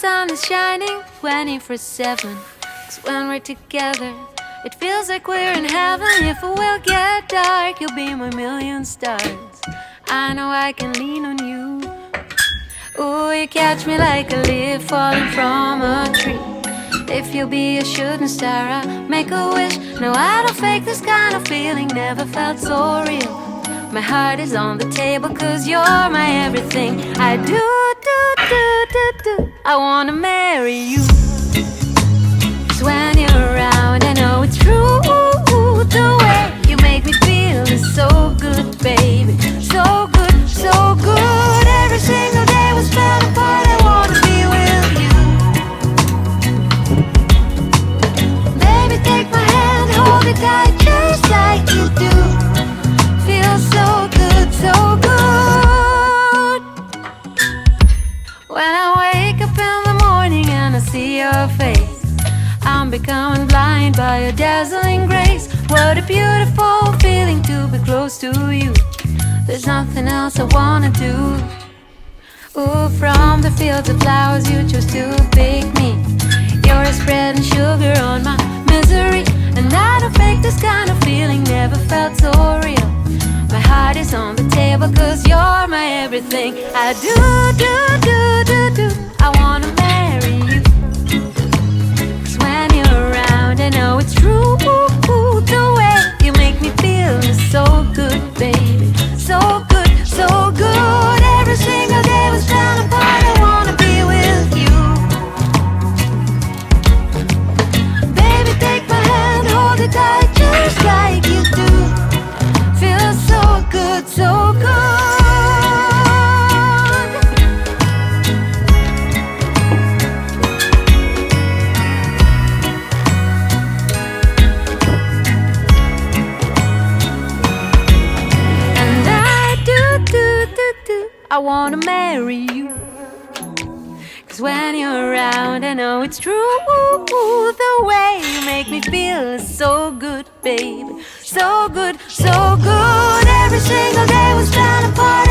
sun is shining 24/7. 'Cause when we're together, it feels like we're in heaven. If it will get dark, you'll be my million stars. I know I can lean on you. Ooh, you catch me like a leaf falling from a tree. If you'll be a shooting star, I'll make a wish. No, I don't fake this kind of feeling, never felt so real. My heart is on the table 'cause you're my everything. I do. I wanna marry you. 'Cause when you're around, I know it's true. The way you make me feel is so good, baby. So good, so good. Every single day was fell apart. I wanna be with you. Baby, take my hand, hold it tight, just like you do. Feels so good, so good. When I wake up in the morning and I see your face, I'm becoming blind by your dazzling grace. What a beautiful feeling to be close to you. There's nothing else I wanna do. Ooh, from the fields of flowers you chose to pick me. You're spreading sugar on my misery. And I don't fake this kind of feeling, never felt so real. My heart is on the table 'cause you're my everything. I do. I wanna marry you. 'Cause when you're around, I know it's true. The way you make me feel is so good, baby. So good, so good. Every single day was fell apart. I wanna be with you. Baby, take my hand, hold it tight, just like you do. Feels so good, so good. I wanna marry you. 'Cause when you're around, I know it's true. The way you make me feel is so good, baby. So good, so good. Every single day was fell apart.